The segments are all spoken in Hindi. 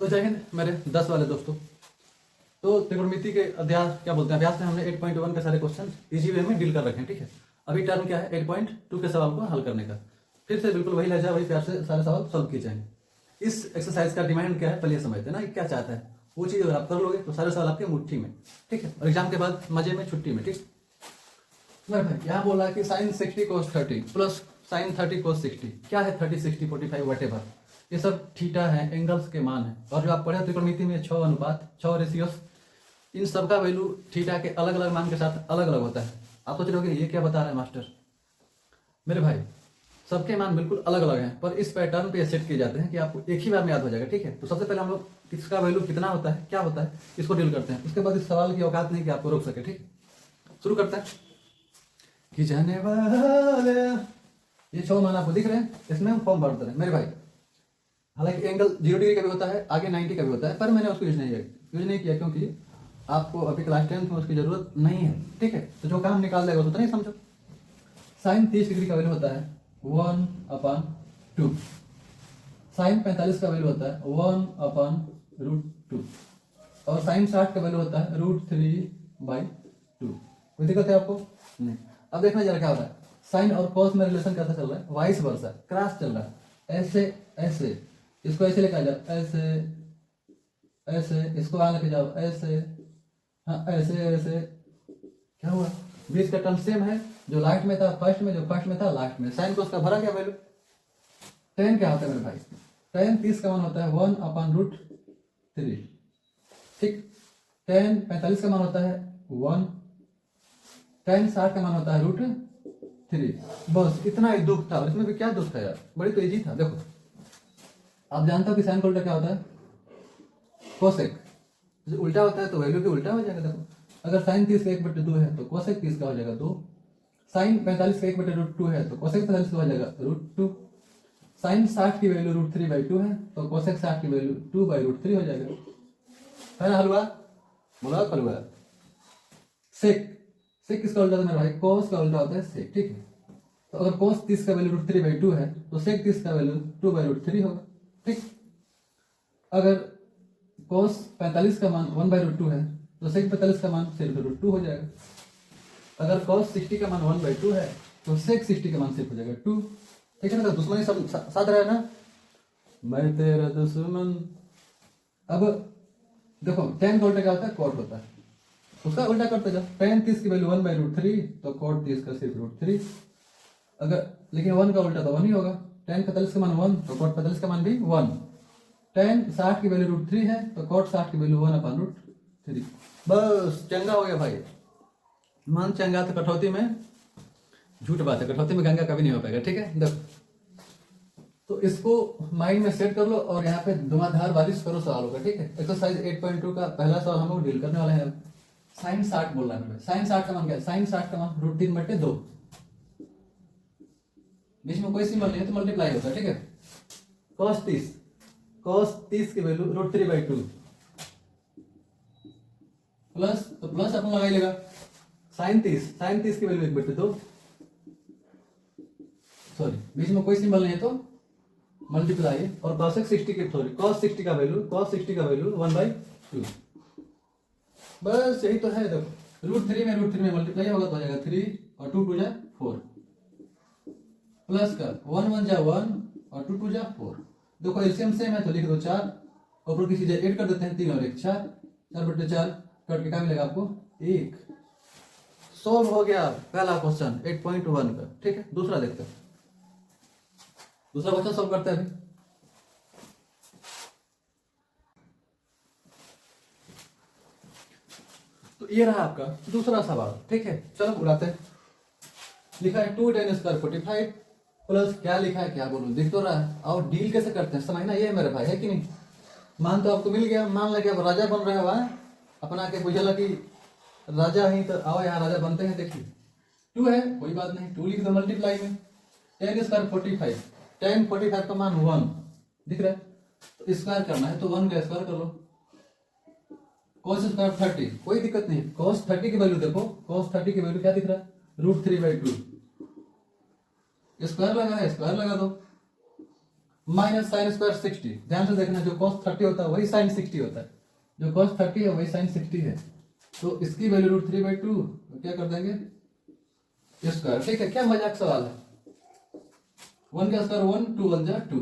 तो जय हिंद मेरे 10 वाले दोस्तों। तो त्रिकोणमिति के अध्याय क्या बोलते हैं, अभ्यास में हमने 8.1 के सारे क्वेश्चन इजी वे में डील कर रखे हैं। ठीक है, अभी टर्न क्या है 8.2 के सवाल को हल करने का। फिर से बिल्कुल वही लहजा वही प्यार से सारे सवाल सॉल्व किए जाएंगे। इस एक्सरसाइज का डिमांड क्या है पहले समझते हैं ना, क्या चाहता है। वो चीज़ अगर आप कर लोगे तो सारे सवाल आपके मुट्ठी में। ठीक है, और एग्जाम के बाद मजे में छुट्टी में। ठीक, मेरे भाई यहाँ बोला कि sine 60 cos 30 plus sine 30 cos 60 क्या है, 30 60 45 वटेवर, ये सब थीटा है, एंगल्स के मान है। और जो आप पढ़े त्रिकोणमिति में 6 अनुपात 6 रेशियोस, इन सब का वैल्यू थीटा के अलग अलग मान के साथ अलग अलग होता है। आप सोच रहे हो कि ये क्या बता रहा है मास्टर। मेरे भाई सबके मान बिल्कुल अलग अलग हैं, पर इस पैटर्न पे सेट किए जाते हैं कि आपको एक ही बार में याद हो जाएगा। ठीक है, तो सबसे पहले हम लोग किसका वैल्यू कितना होता है क्या होता है इसको डील करते हैं। उसके बाद इस सवाल की औकात नहीं कि आपको रोक सके। ठीक, शुरू करते हैं कि जाने वाले ये 6 मान आपको दिख रहे हैं, इसमें हम फॉर्म भरते हैं मेरे भाई। हालांकि एंगल 0 डिग्री का भी होता है, आगे 90 का भी होता है, पर मैंने उसको यूज नहीं किया क्योंकि आपको अभी क्लास 10th में उसकी जरूरत नहीं है। ठीक है, तो जो काम निकाल देगा तो नहीं समझो। साइन 30 डिग्री का वैल्यू होता है 1/2। साइन 45 का वैल्यू होता है 1/√2 और साइन 60 का वैल्यू होता है √3/2। कोई दिक्कत है आपको? नहीं। अब देखना जरा क्या होता है, साइन और कॉस में रिलेशन कैसा चल रहा है, वाइस वर्सा, क्रॉस चल रहा है। ऐसे ऐसे इसको ऐसे लेकर जाओ, ऐसे ऐसे इसको वहां लेके जाओ, ऐसे हाँ ऐसे ऐसे। क्या हुआ, बीच का टर्म सेम है, जो लास्ट में था फर्स्ट में, जो फर्स्ट में था लास्ट में। साइन कोस का भरा क्या वैल्यू, टेन क्या होता है मेरे भाई, टेन 30 का मान होता है 1/√3। ठीक, टेन 45 का मान होता है 1, टेन 60 का मान होता है √3। बस इतना ही दुख था, और इसमें भी क्या दुख था यार, बड़ी तो इजी था। देखो आप जानते हो कि साइन का उल्टा क्या होता है, कोसेक। उल्टा होता है तो वैल्यू भी उल्टा हो जाएगा। देखो अगर साइन 30 का 1/2 है तो कोसेक 30 का हो जाएगा 2। साइन 45 का 1/√2 है तो कोसेक 45 का हो जाएगा √2। साइन 60 की वैल्यू √3/2 है तो कोसेक 60 की वैल्यू 2/√3 हो जाएगा। है ना हलवा, बोला हलवा। सेक, सेक किसका उल्टा था मेरे भाई, कोस का उल्टा होता है सेक। ठीक है, तो अगर कोस 30 का वैल्यू √3/2 है तो सेक 30 का वैल्यू 2/√3 होगा। ठीक, अगर कोस 45 का मान 1/√2 है तो सेक 45 का मान सिर्फ √2 हो जाएगा। अगर कोस 60 का मान 1/2 है तो सेक 60 का मान सिर्फ हो जाएगा 2। ठीक है ना, तो दुश्मनी सब साथ रहे ना, मैं तेरा दुश्मन। अब देखो टेन का उल्टा क्या होता है, कॉट होता है, उसका उल्टा करते जाओ। टेन 30 की वैल्यू 1/√3 तो कॉट 30 का सिर्फ √3। अगर लेकिन 1 का उल्टा तो 1 ही होगा, टेन 45 का मान 1 तो कॉट 45 का मान भी 1। टेन 60 की वैल्यू √3 है तो कॉट 60 की वैल्यू 1/√3। बस चंगा हो गया भाई। मन चंगा तो कटौती में, झूठ बात है, कटौती में गंगा कभी नहीं हो पाएगा। ठीक है, देखो तो इसको माइंड में सेट कर लो और यहाँ पे धुआंधार बारिश करो सवालों का। ठीक है, एक्सरसाइज 8.2 का पहला सवाल हम लोग डील करने वाले हैं। साइन 60 बोल रहा है, साइन 60 का मान क्या है, साइन 60 का मान √3/2। बीच में कोई सिंबल नहीं है तो मल्टीप्लाई होता है। ठीक है, cos 30 की वैल्यू √3/2 प्लस, तो प्लस अपन लगा लेगा। साइन 30 की वैल्यू 1/2, सॉरी बीच में कोई सिंबल नहीं है तो मल्टीप्लाई, और cos 60 का वैल्यू 1/2। बस यही तो है। देखो √3 में मल्टीप्लाई होगा तो हो जाएगा 3 और 2 2 जा 4 प्लस का 1 1 जा 1 और 2 2 जा 4। देखो एलसीएम सेम है तो लिख दो 4, ऊपर की चीजें ऐड कर देते हैं, 3 और 1 4, 4/4 कट के क्या मिलेगा आपको 1। सोल्व हो गया पहला क्वेश्चन 8.1 का। ठीक है, दूसरा देखते हैं, दूसरा क्वेश्चन सोल्व करते हैं अभी। तो ये रहा आपका दूसरा सवाल। ठीक है, चलो बुलाते हैं। लिखा है 2tan² 45 प्लस क्या लिखा है क्या बोलूं, दिख तो रहा है। और डील कैसे करते हैं समझना, ये है मेरे भाई, है कि नहीं। मान तो आपको मिल गया, मान लगे अब राजा बन रहे हो, अपना के बुझला कि राजा ही तो आओ यहाँ राजा बनते हैं। देखिए 2 है कोई बात नहीं, 2 लिख दो मल्टीप्लाई में। tan² 45, tan 45 का मान 1 दिख रहा है, तो स्क्वायर करना है तो 1 का स्क्वायर कर लो। cos² 30 कोई दिक्कत नहीं, cos 30 की वैल्यू देखो, cos 30 की वैल्यू क्या दिख रहा है √3/2। स्क्वायर लगा है, स्क्वायर लगा दो। Minus sine square 60। ध्यान से देखना, जो cos 30 होता है वही साइन 60 होता है, जो cos 30 है वही साइन 60 है। तो इसकी वैल्यू √3/2 क्या कर देंगे स्क्वायर। ठीक है, क्या मजाक सवाल है। 1 का स्क्वायर 1, 2 1 जा 2,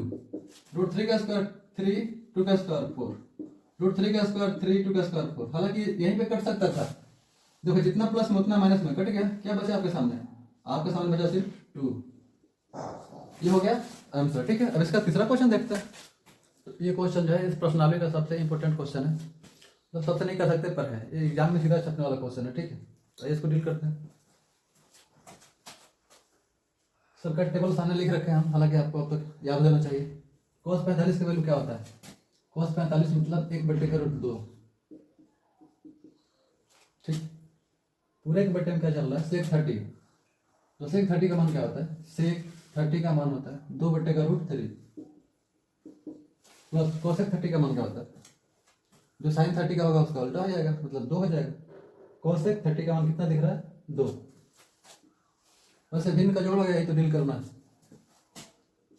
√3 का स्क्वायर 3, 2 का स्क्वायर 4, √3 का स्क्वायर 3, 2 का स्क्वायर 4। हालांकि यहीं पे कट सकता था, देखो जितना प्लस में उतना माइनस में कट गया, क्या बचा आपके सामने? आपके सामने बचा सिर्फ 2। ये हो गया आंसर। ठीक है, अब इसका तीसरा क्वेश्चन देखते हैं। तो ये क्वेश्चन जो है इस प्रश्नावली का सबसे इंपॉर्टेंट क्वेश्चन है, तो सबसे नहीं कर सकते पर है, ये एग्जाम में सीधा छपने वाला क्वेश्चन है। ठीक है, तो इसको डील करते हैं। सबका टेबल सामने लिख रखे हैं हम, हालांकि आपको अब तक याद होना चाहिए। cos 45 की वैल्यू क्या होता है? cos 45 मतलब 1/√2। ठीक, पूरे के बटे में क्या चल रहा है? sec 30। तो sec 30 का मान क्या होता है? sec 30 का मान होता है 2/√3 प्लस cosec 30 का मान क्या होता है? जो sin 30 का होगा उसका उल्टा हो जाएगा, मतलब 2 हो जाएगा। cosec 30 का मान कितना दिख रहा है? 2। वैसे भिन्न का जोड़ हो गया, ये तो डील करना है।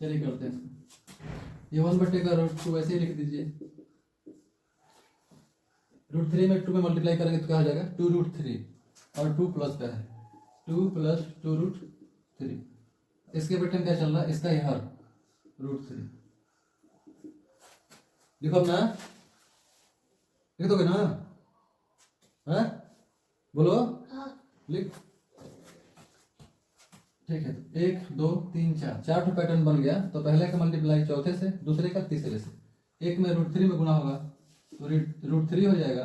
चलिए करते हैं। ये 1/√2 ऐसे ही लिख दीजिए। √3 में 2 में मल्टीप्लाई करेंगे तो क्या हो जाएगा? 2√3 और 2 प्लस का है 2 + 2√3। इसके बटे में क्या चल रहा है? इसका यह √3। लिखो अपना, लिख दोगे ना? है बोलो। लिख। ठीक है, 1 2 3 4 चार पैटर्न बन गया। तो पहले का मल्टीप्लाई चौथे से, दूसरे का तीसरे से। एक में √3 में गुना होगा तो √3 हो जाएगा,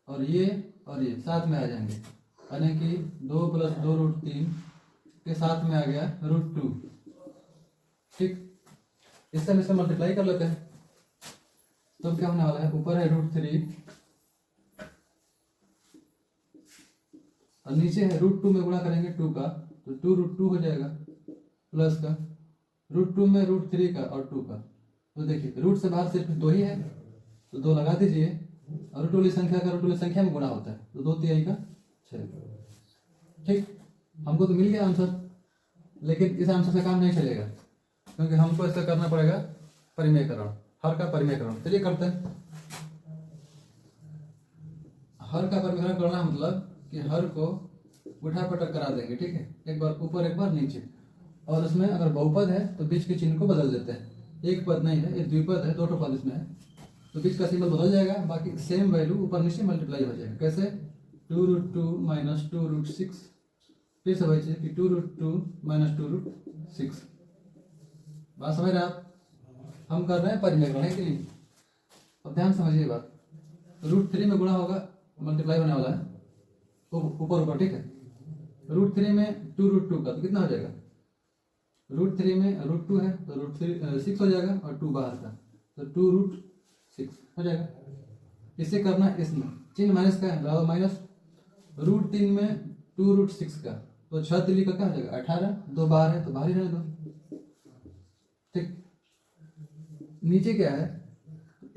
और ये साथ में आ जाएंगे, यानी कि 2 + 2√3 के साथ में आ गया √2। ठीक, इससे हम इसे मल्टीप्लाई कर लेते हैं। तो क्या होने वाला है? ऊपर है √3 और नीचे है √2 में गुणा करेंगे 2 का, तो 2√2 हो जाएगा, प्लस का √2 में √3 का और 2 का। तो देखिए रूट से बाहर सिर्फ 2 ही है, तो 2 लगा दीजिए, और रूट वाली संख्या का रूट वाली संख्या में गुणा होता है, तो 2 तिहाई का 6। ठीक, हमको तो मिल गया आंसर, लेकिन इस आंसर से काम नहीं चलेगा, क्योंकि हमको इसका करना पड़ेगा परिमेयकरण, हर का परिमेयकरण। चलिए करते हैं। हर का परिमेयकरण करना मतलब कि हर को उठा पटक करा देंगे। ठीक है, एक बार ऊपर एक बार नीचे, और उसमें अगर बहुपद है तो बीच के चिन्ह को बदल देते हैं। एक पद नहीं है, एक द्विपद है, 2 पद इसमें है, तो बीच का सिंबल बदल जाएगा, बाकी सेम वैल्यू ऊपर नीचे मल्टीप्लाई हो जाएगा। कैसे? 2√2 - 2√6। फिर से वही कि 2√2 - 2√6। बात समझ रहे हैं आप? हम कर रहे हैं परिमेयकरण, है कि नहीं? अब ध्यान समझिए बात। √3 में गुणा होगा, मल्टीप्लाई होने वाला है ऊपर ऊपर। ठीक है, √3 में 2√2 का तो कितना हो जाएगा? √3 में √2 है तो √6 हो जाएगा, और 2 बाहर का तो 2√6 हो जाएगा। इसे करना इसमें चिन्ह माइनस का है, बराबर माइनस √3 में 2√6 का, तो 6 तिली का क्या हो जाएगा? 18। 2 बाहर है तो बाहर ही रहने दो। ठीक, नीचे क्या है?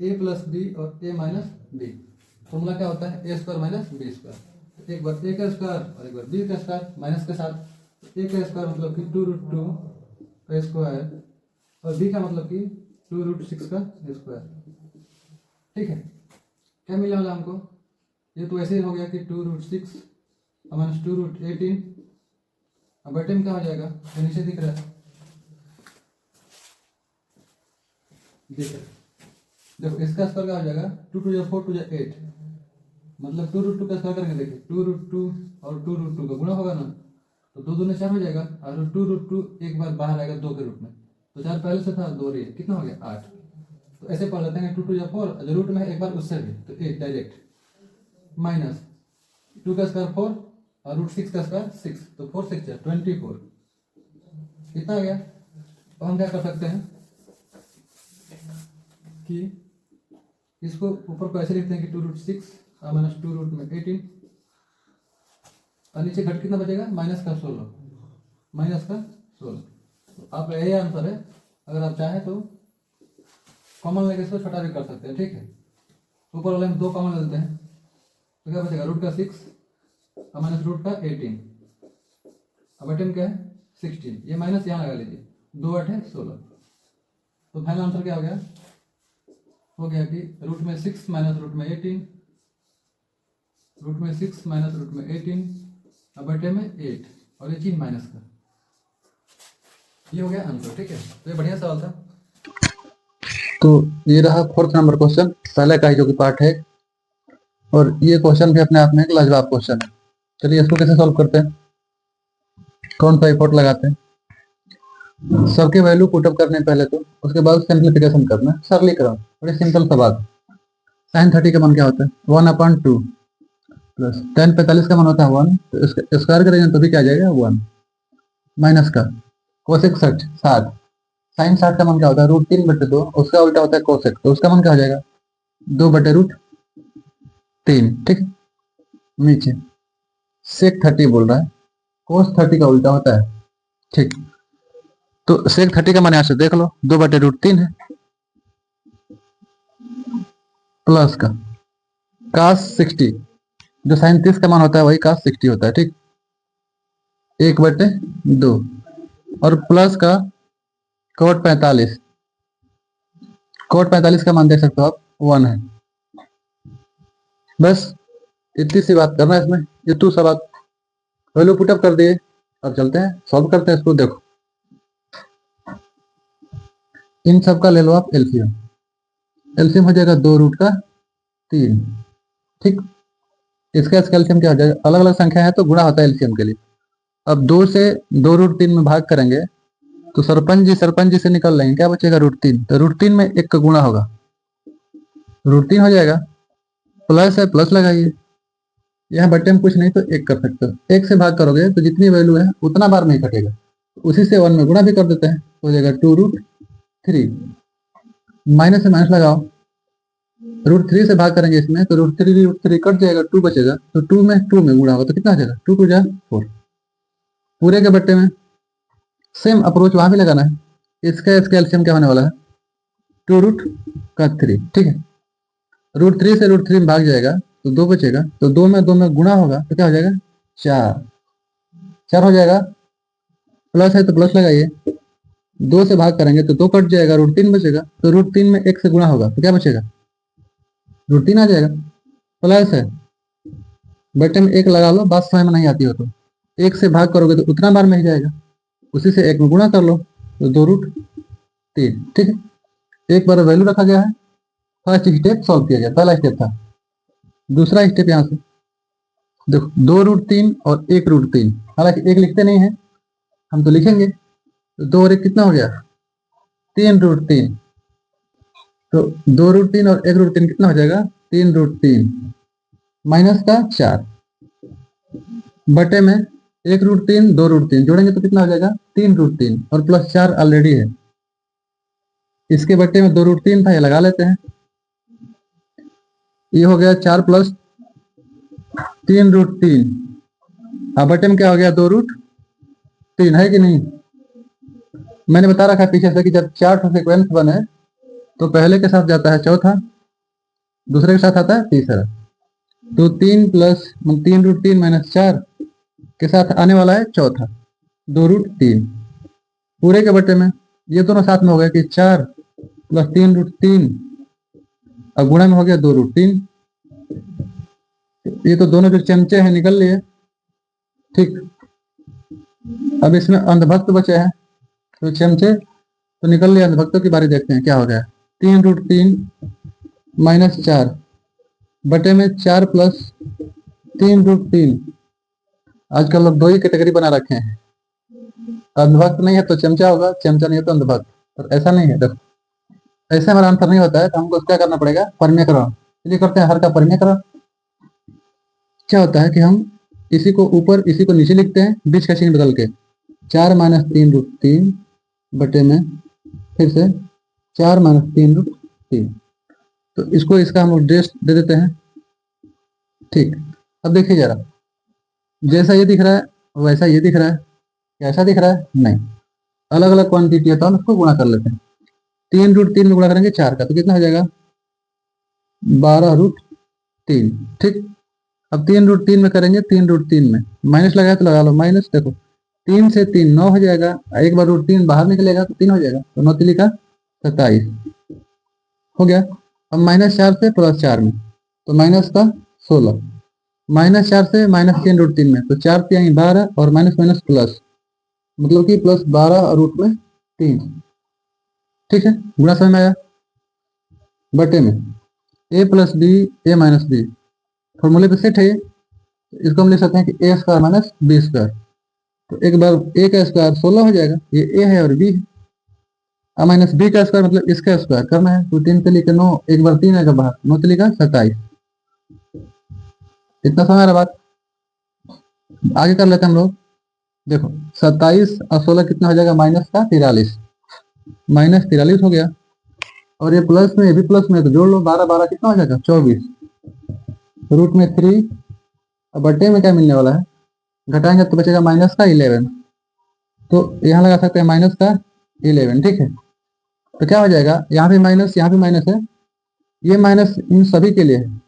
a + b और a - b। फॉर्मूला क्या होता है? a² - b²। एक बार a का स्क्वायर और एक बार b का स्क्वायर माइनस के साथ। a का स्क्वायर मतलब कि 2√2 का स्क्वायर, और b का मतलब कि 2√6 का स्क्वायर। ठीक है, क्या मिला वाला हमको? ये तो ऐसे ही हो गया कि 2√6 - 2√18। अब बटे में क्या हो जाएगा? ये नीचे दिख रहा है, देखो इसका स्क्वायर क्या हो जाएगा? 2 × 4 = 8, मतलब 2√2 का स्क्वायर करके देखिए, 2√2 और 2√2 का गुणा होगा ना, तो 2 दूनी 4 हो जाएगा, और 2√2 एक बार बाहर आएगा 2 के रूप में, तो 4 पहले से था, 2 रही है, कितना हो गया? 8। तो ऐसे पढ़ लेते हैं, 2 × 4 जो रूट में है एक बार उससे भी, तो 8 डायरेक्ट, माइनस 2 का स्क्वायर 4 और √6 का स्क्वायर 6, तो 4 6 24। कितना आ गया? तो हम क्या कर सकते हैं कि इसको ऊपर को ऐसे लिखते हैं कि 2√6 - 2√18, और नीचे घट कितना बचेगा? -16, -16। तो आप यही आंसर है। अगर आप चाहें तो कॉमन लेके इसको छोटा भी कर सकते हैं। ठीक है, ऊपर वाले में 2 कॉमन लेते हैं, तो क्या बचेगा? √6 - √18, अब बटन क्या है? 16। ये माइनस यहाँ लगा लीजिए, 2 8 है 16। तो फाइनल आंसर क्या हो गया कि रूट में 6 माइनस रूट में 18, रूट में 6 माइनस रूट में 18 अब बटे में 8 और ये चीज माइनस का, ये हो गया आंसर। ठीक है, तो ये बढ़िया सवाल था। तो ये रहा 4th नंबर क्वेश्चन, पहले का ही जो कि पार्ट है, और ये क्वेश्चन भी अपने आप में एक लाजवाब क्वेश्चन है। चलिए इसको कैसे सॉल्व करते हैं, कौन सा एफर्ट लगाते हैं। सबके वैल्यू पुटअप करने पहले, तो उसके बाद सिंप्लीफिकेशन करना, सरलीकरण, बड़ी सिंपल सा बात। साइन 30 का मान क्या होता है 1/2 प्लस tan 45 का मान होता है 1, तो इसका स्क्वायर करेंगे तो भी क्या आ जाएगा 1, माइनस का कोसेक 60 साइन 60 का मान क्या होता है √3/2, उसका उल्टा होता है कोसेक, तो उसका मान क्या हो जाएगा 2/√3। ठीक, नीचे सेक 30 बोल रहा है, कोस 30 का उल्टा होता है। ठीक, तो सेक 30 का मान यहां से देख लो 2/√3 है, प्लस का कास 60, जो साइन 30 का मान होता है वही कास 60 होता है। ठीक, 1/2 और प्लस का कोट 45, कोट 45 का मान देख सकते हो आप 1 है। बस इतनी सी बात करना है इसमें, ये तू सब बात वैल्यू पुटअप कर दिए। अब चलते हैं सॉल्व करते हैं इसको। देखो इन सब का ले लो आप एलसीएम, एलसीएम हो जाएगा 2√3। ठीक, इसका एलसीएम क्या हो जाएगा, अलग अलग संख्या है तो गुणा होता है एलसीएम के लिए। अब 2 से 2√3 में भाग करेंगे तो सरपंच जी से निकल लेंगे, क्या बचेगा √3, तो √3 में 1 का गुणा होगा, √3 हो जाएगा, प्लस है प्लस लगाइए, यहाँ बट्टे में कुछ नहीं तो 1 कर सकते हो, 1 से भाग करोगे तो जितनी वैल्यू है उतना बार नहीं कटेगा, उसी से 1 में गुणा भी कर देते हैं, हो जाएगा 2√3, माइनस से माइनस लगाओ, √3 से भाग करेंगे इसमें तो √3 कट जाएगा, 2 बचेगा, तो 2 में गुणा होगा तो कितना आ जाएगा 2 2 जा 4, पूरे के बट्टे में सेम अप्रोच वहां भी लगाना है। इसका एलसीएम क्या होने वाला है 2√3। ठीक है, √3 से √3 में भाग जाएगा तो 2 बचेगा, तो 2 में गुणा होगा तो क्या हो जाएगा 4 हो जाएगा, प्लस है तो प्लस लगाइए, 2 से भाग करेंगे तो 2 कट जाएगा, √3 बचेगा, तो √3 में 1 से गुणा होगा तो क्या बचेगा √3 आ जाएगा, प्लस है बटे में 1 लगा लो, बात समझ में नहीं आती हो तो 1 से भाग करोगे तो उतना बार में ही जाएगा, उसी से 1 में गुणा कर लो तो 2√3। ठीक है, एक बार वैल्यू रखा गया है, फर्स्ट स्टेप सॉल्व किया गया, पहला स्टेप था। दूसरा स्टेप यहाँ से देखो 2√3 और 1√3, हालांकि 1 लिखते नहीं है हम तो लिखेंगे, तो 2 और 1 कितना हो गया 3√3, तो 2√3 और 1√3 कितना हो जाएगा 3√3 माइनस का 4 बटे में 1√3 2√3 जोड़ेंगे तो कितना हो जाएगा 3√3 और प्लस 4 ऑलरेडी है, इसके बटे में 2√3 था, ये लगा लेते हैं, ये हो गया 4 प्लस 3√3, अब बटे में क्या हो गया 2√3 है कि नहीं। मैंने बता रखा है पीछे से कि जब 4 सीक्वेंस बने तो पहले के साथ जाता है चौथा, दूसरे के साथ आता है तीसरा, तो 3 माइनस 4 के साथ आने वाला है चौथा 2√3 पूरे के बटे में, ये दोनों साथ में हो गया कि 4 प्लस 3√3, अब गुणा में हो गया 2√3, ये तो दोनों जो चमचे हैं निकल लिए। ठीक, अब इसमें अंधभक्त बचे हैं तो चमचे तो निकल लिए, अंधभक्तों की बारी देखते हैं क्या हो गया 3√3 माइनस 4 बटे में 4 प्लस 3√3, आजकल लोग 2 ही कैटेगरी बना रखे हैं, अंधभक्त नहीं है तो चमचा होगा, चमचा नहीं है तो अंधभक्त, पर ऐसा नहीं है। देखो ऐसे हमारा आंसर नहीं होता है तो हमको क्या करना पड़ेगा परिमेयकरण, चलिए करते हैं हर का परिमेयकरण। क्या होता है कि हम इसी को ऊपर इसी को नीचे लिखते हैं, बीच का चिन्ह बदल के 4 माइनस 3√3 बटे में फिर से 4 माइनस 3√3, तो इसको इसका हम लोग डेस्ट दे देते हैं। ठीक, अब देखिए जरा, जैसा ये दिख रहा है वैसा ये दिख रहा है, कैसा दिख रहा है नहीं, अलग अलग क्वांटिटी है तो हम उसको गुणा कर लेते हैं, 3√3 में गुणा करेंगे 4 का तो कितना हो जाएगा 12√3। ठीक, अब 3√3 में करेंगे 3√3 में माइनस लगाया तो लगा लो, माइनस देखो 3 से 3 9 हो जाएगा, एक बार √3 बाहर निकलेगा तो 3 हो जाएगा, तो 9 3 का 27 हो गया। अब -4 से +4 में तो माइनस का 16, -4 से -3 √3 में तो 4 3 12 और माइनस माइनस प्लस, मतलब कि +12 और रूट में 3। ठीक है, गुणा समझ में आया। बटे में a + b a - b फॉर्मूले पे सेट है ये। इसको हम लिख सकते हैं कि a² - b²। तो एक बार a का स्क्वायर 16 हो जाएगा, ये a है और b है। अब -b का स्क्वायर मतलब इसका स्क्वायर करना है, तो 3 से लिखे 9, एक बार 3 आएगा बाहर, 9 से लिखा 27। इतना समझ आ रहा बात। आगे कर लेते हैं हम लोग। देखो 27 और 16 कितना हो जाएगा, -43, -43 हो गया। और ये प्लस में, ये भी प्लस में, तो जोड़ लो, 12 12 कितना हो जाएगा, 24 रूट में 3। अब बटे में क्या मिलने वाला है, घटाएंगे तो बचेगा -11। तो यहाँ लगा सकते हैं -11। ठीक है, तो क्या हो जाएगा, यहाँ भी माइनस, यहाँ भी माइनस है, ये माइनस इन सभी के लिए है।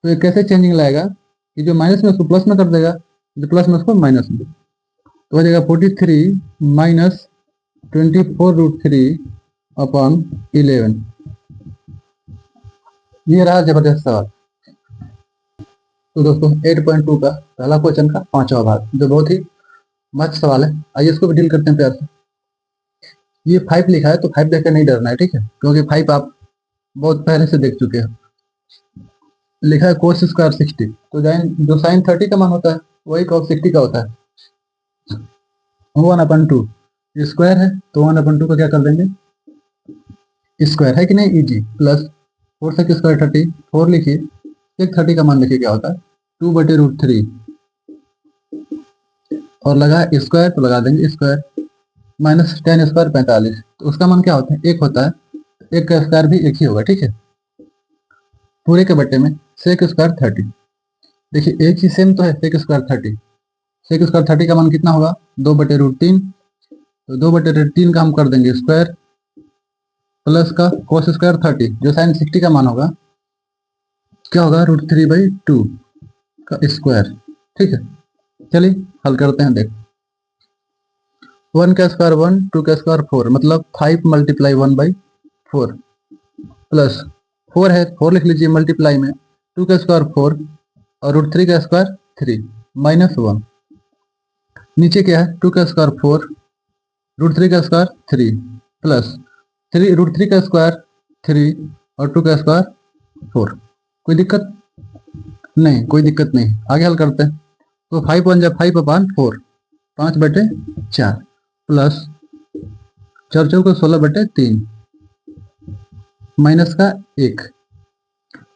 तो ये कैसे चेंजिंग लाएगा कि जो माइनस में उसको प्लस में कर देगा, जो प्लस में उसको माइनस में, तो हो जाएगा 43 - 24√3/11। ये रहा जबरदस्त सवाल। तो दोस्तों 8.2 का पहला क्वेश्चन का 5वां भाग, जो बहुत ही मस्त सवाल है। आइए इसको भी डील करते हैं प्यार से। ये 5 लिखा है तो 5 देखकर नहीं डरना है, ठीक है, क्योंकि 5 आप बहुत पहले से देख चुके हैं। लिखा है cos स्क्वायर 60, तो जो साइन 30 का मान होता है वही cos 60 का होता है। 1/2 स्क्वायर है, तो 1/2 का क्या कर देंगे, स्क्वायर है कि नहीं, इजी, प्लस 4 से स्क्वायर 30, 4 लिखिए, एक 30 का मान लिखिए क्या होता है, 2/√3, और लगा स्क्वायर तो लगा देंगे स्क्वायर, -10 स्क्वायर 45, तो उसका मान क्या होता है, एक होता है, एक का स्क्वायर भी एक ही होगा। ठीक है, पूरे के बट्टे में सेक स्क्वायर 30, देखिए एक ही सेम तो है, सेक स्क्वायर 30, सेक स्क्वायर 30 का मान कितना होगा, 2/√3, तो 2/√3 का हम कर देंगे स्क्वायर, प्लस का cos स्क्वायर 30, जो साइन 60 का मान होगा क्या होगा, √3/2 का स्क्वायर। ठीक है, चलिए हल करते हैं। देख, 1 का स्क्वायर 1, 2 का स्क्वायर 4, मतलब 5 × 1/4, प्लस 4 है, 4 लिख लीजिए मल्टीप्लाई में, 2 का स्क्वायर 4 और √3 का स्क्वायर 3, -1। नीचे क्या है, 2 का स्क्वायर 4, √3 का स्क्वायर 3, प्लस 3 √3 का स्क्वायर 3 और 2 का स्क्वायर 4। कोई दिक्कत नहीं, कोई दिक्कत नहीं, आगे हल करते हैं। तो 5 1 जा 5/4, 5/4, प्लस 4 4 को 16/3, माइनस का 1,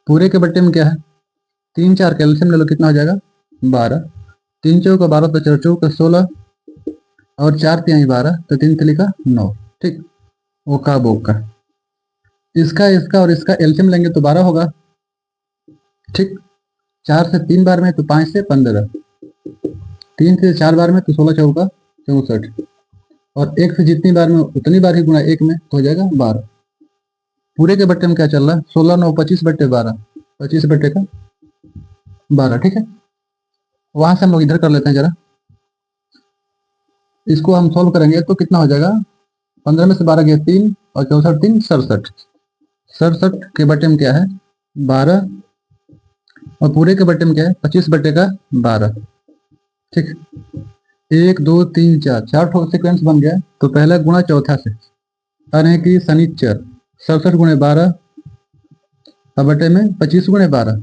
पूरे के बट्टे में क्या है, 3 4 कैल्शियम ले लो, कितना हो जाएगा 12, 3 चौका 12, तो 4 चौका 16 और 4 3 12, तो 3 3 का 9। ठीक, ओका बोका, इसका इसका और इसका एल्शियम लेंगे तो 12 होगा। ठीक, 4 से 3 बार में तो 5 से 15, 3 से 4 बार में तो 16 चौका 64, और 1 से जितनी बार में उतनी बार ही गुणा 1 में तो हो जाएगा 12। पूरे के बट्टे में क्या चल रहा है, 16 9 25/12, 25/12। ठीक है, वहां से हम लोग इधर कर लेते हैं जरा, इसको हम सॉल्व करेंगे तो कितना हो जाएगा, 15 में से 12 गया 3 और 64 3 67, 67 के बट्टे में क्या है 12, और पूरे के बट्टे में क्या है 25/12। ठीक, 1 2 3 4, 4 ठो सिक्वेंस बन गया, तो पहला गुणा चौथा से, यानी कि शनिचर 67 × 12 और बटे में 25 × 12,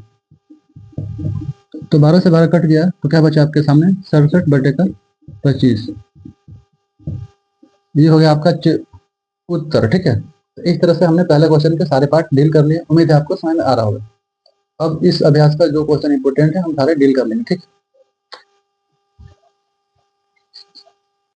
तो 12 से 12 कट गया, तो क्या बचा आपके सामने 67/25। ये हो गया आपका उत्तर। ठीक है, तो इस तरह से हमने पहले क्वेश्चन के सारे पार्ट डील कर लिए, उम्मीद है आपको समझ में आ रहा होगा। अब इस अभ्यास का जो क्वेश्चन इंपोर्टेंट है हम सारे डील कर लेंगे। ठीक।